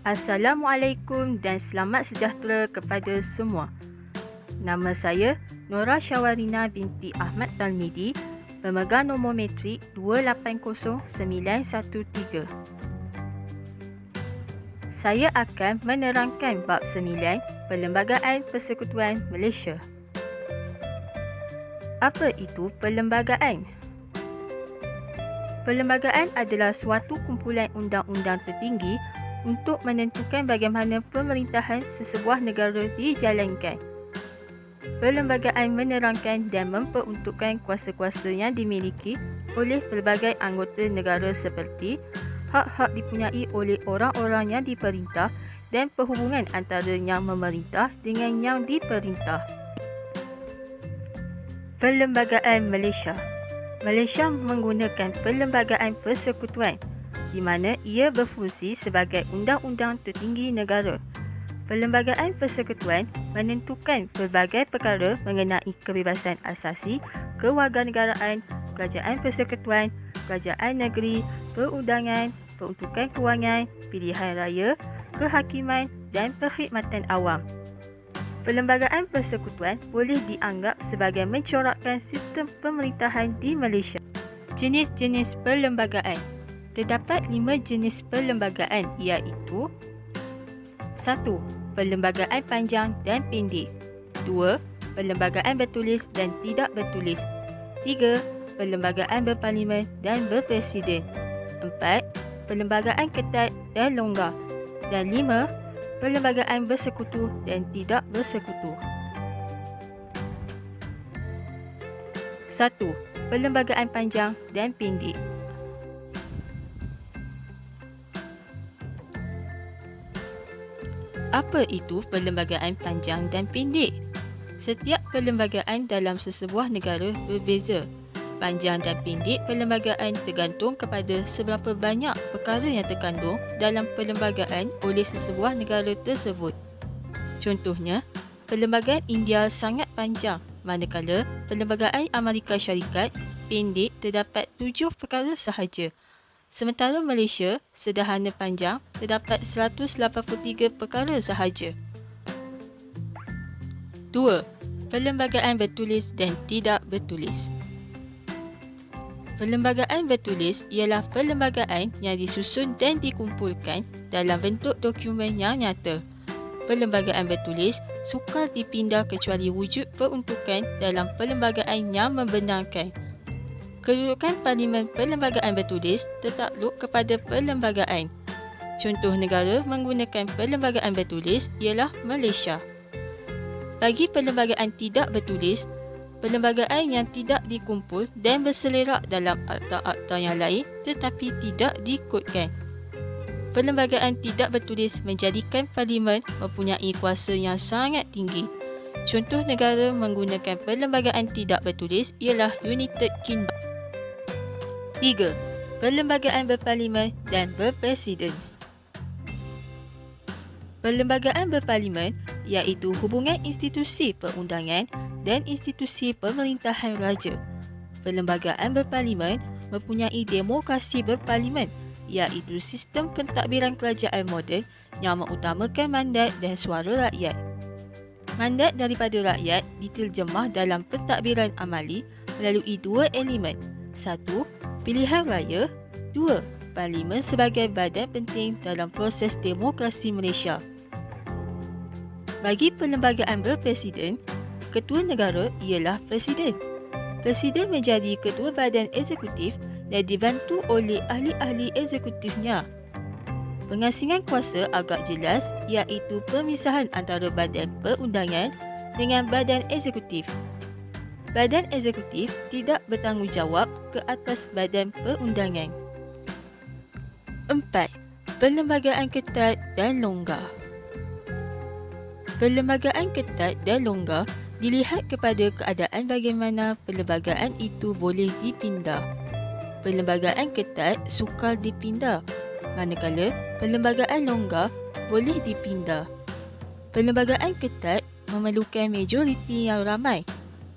Assalamualaikum dan selamat sejahtera kepada semua. Nama saya Nora Syawarina binti Ahmad Talmidi, pemegang nombor metrik 280913. Saya akan menerangkan bab 9 Perlembagaan Persekutuan Malaysia. Apa itu perlembagaan? Perlembagaan adalah suatu kumpulan undang-undang tertinggi untuk menentukan bagaimana pemerintahan sesebuah negara dijalankan. Perlembagaan menerangkan dan memperuntukkan kuasa-kuasa yang dimiliki oleh pelbagai anggota negara seperti hak-hak dipunyai oleh orang-orang yang diperintah dan perhubungan antara yang memerintah dengan yang diperintah. Perlembagaan Malaysia. Malaysia menggunakan Perlembagaan Persekutuan di mana ia berfungsi sebagai undang-undang tertinggi negara. Perlembagaan Persekutuan menentukan pelbagai perkara mengenai kebebasan asasi, kewarganegaraan, kerajaan persekutuan, kerajaan negeri, perundangan, peruntukan kewangan, pilihan raya, kehakiman dan perkhidmatan awam. Perlembagaan persekutuan boleh dianggap sebagai mencorakkan sistem pemerintahan di Malaysia. Jenis-jenis perlembagaan. Terdapat 5 jenis perlembagaan iaitu 1. Perlembagaan panjang dan pendek. 2. Perlembagaan bertulis dan tidak bertulis. 3. Perlembagaan berparlimen dan berpresiden. 4. Perlembagaan ketat dan longgar. Dan 5. Perlembagaan bersekutu dan tidak bersekutu. 1. Perlembagaan panjang dan pendek. Apa itu perlembagaan panjang dan pendek? Setiap perlembagaan dalam sesebuah negara berbeza. Panjang dan pendek perlembagaan tergantung kepada seberapa banyak perkara yang terkandung dalam perlembagaan oleh sesebuah negara tersebut. Contohnya, perlembagaan India sangat panjang, manakala perlembagaan Amerika Syarikat pendek terdapat 7 perkara sahaja. Sementara Malaysia, sederhana panjang, terdapat 183 perkara sahaja. 2. Perlembagaan bertulis dan tidak bertulis. Perlembagaan bertulis ialah perlembagaan yang disusun dan dikumpulkan dalam bentuk dokumen yang nyata. Perlembagaan bertulis sukar dipindah kecuali wujud peruntukan dalam perlembagaan yang membenarkan. Kedudukan Parlimen Perlembagaan Bertulis tertakluk kepada perlembagaan. Contoh negara menggunakan perlembagaan bertulis ialah Malaysia. Bagi perlembagaan tidak bertulis, perlembagaan yang tidak dikumpul dan berselerak dalam akta-akta yang lain tetapi tidak dikodkan. Perlembagaan tidak bertulis menjadikan Parlimen mempunyai kuasa yang sangat tinggi. Contoh negara menggunakan perlembagaan tidak bertulis ialah United Kingdom. 3. Perlembagaan berparlimen dan berpresiden. Perlembagaan berparlimen iaitu hubungan institusi perundangan dan institusi pemerintahan raja. Perlembagaan berparlimen mempunyai demokrasi berparlimen iaitu sistem pentadbiran kerajaan moden yang mengutamakan mandat dan suara rakyat. Mandat daripada rakyat diterjemah dalam pentadbiran amali melalui 2 elemen. 1. Pilihan raya. 2. Parlimen sebagai badan penting dalam proses demokrasi Malaysia. Bagi perlembagaan berpresiden, ketua negara ialah presiden. Presiden menjadi ketua badan eksekutif dan dibantu oleh ahli-ahli eksekutifnya. Pengasingan kuasa agak jelas iaitu pemisahan antara badan perundangan dengan badan eksekutif. Badan eksekutif tidak bertanggungjawab ke atas badan perundangan. 4. Perlembagaan ketat dan longgar. Perlembagaan ketat dan longgar dilihat kepada keadaan bagaimana perlembagaan itu boleh dipindah. Perlembagaan ketat sukar dipindah, manakala perlembagaan longgar boleh dipindah. Perlembagaan ketat memerlukan majoriti yang ramai,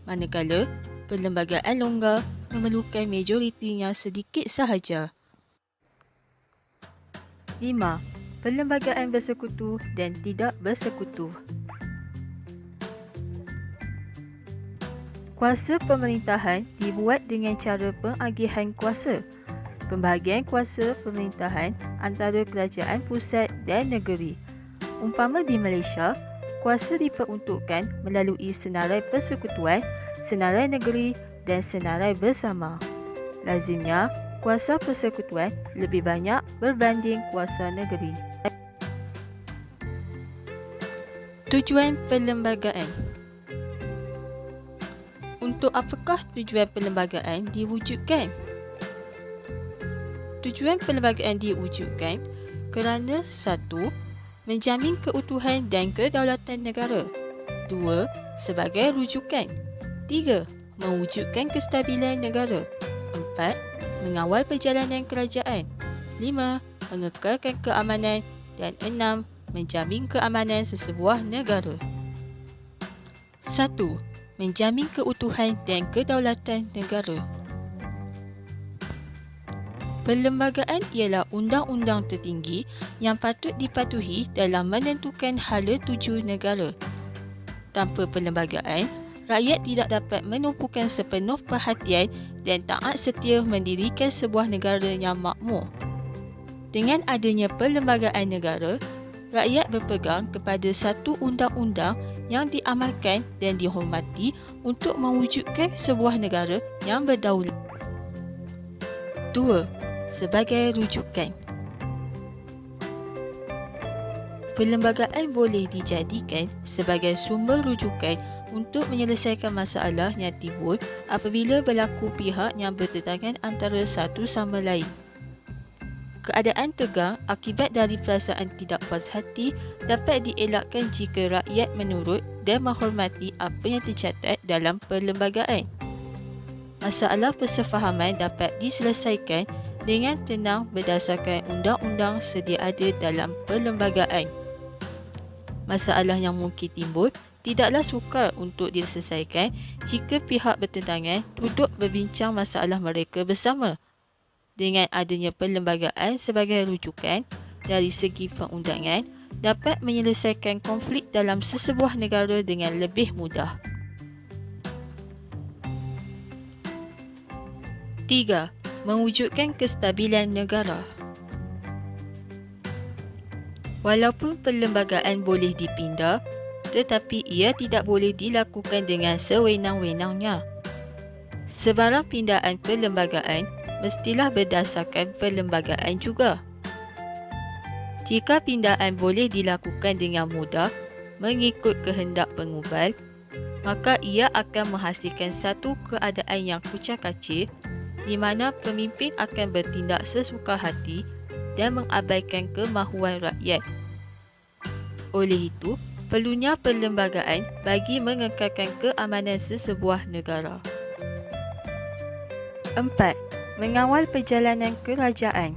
manakala perlembagaan longgar memerlukan majoriti yang sedikit sahaja. 5. perlembagaan bersekutu dan tidak bersekutu. Kuasa pemerintahan dibuat dengan cara pengagihan kuasa, pembahagian kuasa pemerintahan antara kerajaan pusat dan negeri. Umpama di Malaysia, kuasa diperuntukkan melalui senarai persekutuan, senarai negeri dan senarai bersama. Lazimnya, kuasa persekutuan lebih banyak berbanding kuasa negeri. Tujuan perlembagaan. Untuk apakah tujuan perlembagaan diwujudkan? Tujuan perlembagaan diwujudkan kerana 1. Menjamin keutuhan dan kedaulatan negara. 2. Sebagai rujukan. 3. Mewujudkan kestabilan negara. 4. Mengawal perjalanan kerajaan. 5. Mengekalkan keamanan. Dan 6. Menjamin keamanan sesebuah negara. 1. Menjamin keutuhan dan kedaulatan negara. Perlembagaan ialah undang-undang tertinggi yang patut dipatuhi dalam menentukan hala tuju negara. Tanpa perlembagaan, rakyat tidak dapat menumpukan sepenuh perhatian dan taat setia mendirikan sebuah negara yang makmur. Dengan adanya perlembagaan negara, rakyat berpegang kepada satu undang-undang yang diamalkan dan dihormati untuk mewujudkan sebuah negara yang berdaulat. 2. Sebagai rujukan. Perlembagaan boleh dijadikan sebagai sumber rujukan untuk menyelesaikan masalah yang timbul apabila berlaku pihak yang bertentangan antara satu sama lain. Keadaan tegang akibat dari perasaan tidak puas hati dapat dielakkan jika rakyat menurut dan menghormati apa yang tercatat dalam perlembagaan. Masalah persefahaman dapat diselesaikan dengan tenang berdasarkan undang-undang sedia ada dalam perlembagaan. Masalah yang mungkin timbul tidaklah sukar untuk diselesaikan jika pihak bertentangan duduk berbincang masalah mereka bersama. Dengan adanya perlembagaan sebagai rujukan dari segi perundangan dapat menyelesaikan konflik dalam sesebuah negara dengan lebih mudah. 3. Mewujudkan kestabilan negara. Walaupun perlembagaan boleh dipindah, tetapi ia tidak boleh dilakukan dengan sewenang-wenangnya. Sebarang pindaan perlembagaan mestilah berdasarkan perlembagaan juga. Jika pindaan boleh dilakukan dengan mudah mengikut kehendak pengubal, maka ia akan menghasilkan satu keadaan yang kucak-kacir di mana pemimpin akan bertindak sesuka hati dan mengabaikan kemahuan rakyat. Oleh itu, perlunya perlembagaan bagi mengekalkan keamanan sesebuah negara. 4. Mengawal perjalanan kerajaan.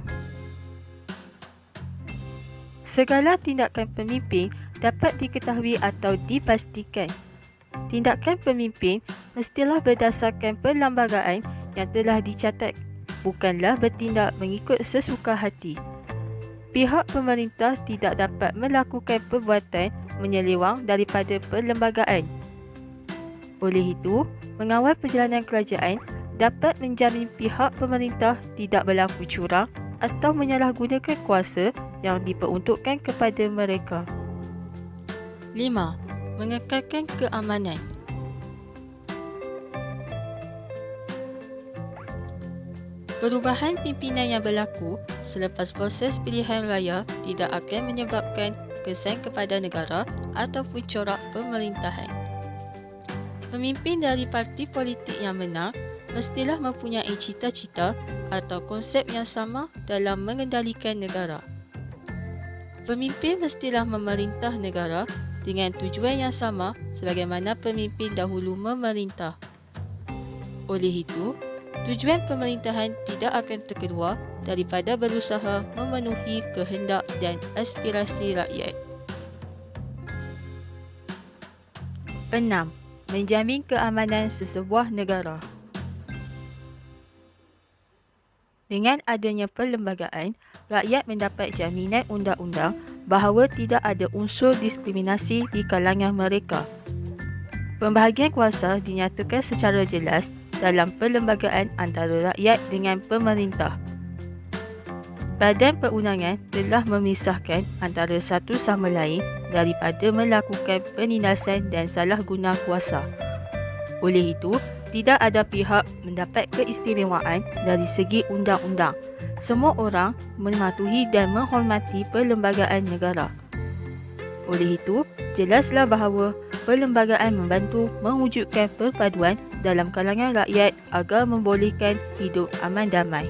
Segala tindakan pemimpin dapat diketahui atau dipastikan. Tindakan pemimpin mestilah berdasarkan perlembagaan yang telah dicatat, bukanlah bertindak mengikut sesuka hati. Pihak pemerintah tidak dapat melakukan perbuatan menyelewang daripada perlembagaan. Oleh itu, mengawal perjalanan kerajaan dapat menjamin pihak pemerintah tidak berlaku curang atau menyalahgunakan kuasa yang diperuntukkan kepada mereka. 5. Mengekalkan keamanan. Perubahan pimpinan yang berlaku selepas proses pilihan raya tidak akan menyebabkan kesan kepada negara ataupun corak pemerintahan. Pemimpin dari parti politik yang menang mestilah mempunyai cita-cita atau konsep yang sama dalam mengendalikan negara. Pemimpin mestilah memerintah negara dengan tujuan yang sama sebagaimana pemimpin dahulu memerintah. Oleh itu, tujuan pemerintahan tidak akan terkeluar daripada berusaha memenuhi kehendak dan aspirasi rakyat. 6. Menjamin keamanan sesebuah negara. Dengan adanya perlembagaan, rakyat mendapat jaminan undang-undang bahawa tidak ada unsur diskriminasi di kalangan mereka. Pembahagian kuasa dinyatakan secara jelas dalam perlembagaan antara rakyat dengan pemerintah. Badan perundangan telah memisahkan antara satu sama lain daripada melakukan penindasan dan salah guna kuasa. Oleh itu, tidak ada pihak mendapat keistimewaan dari segi undang-undang. Semua orang mematuhi dan menghormati perlembagaan negara. Oleh itu, jelaslah bahawa perlembagaan membantu mewujudkan perpaduan dalam kalangan rakyat agar membolehkan hidup aman damai.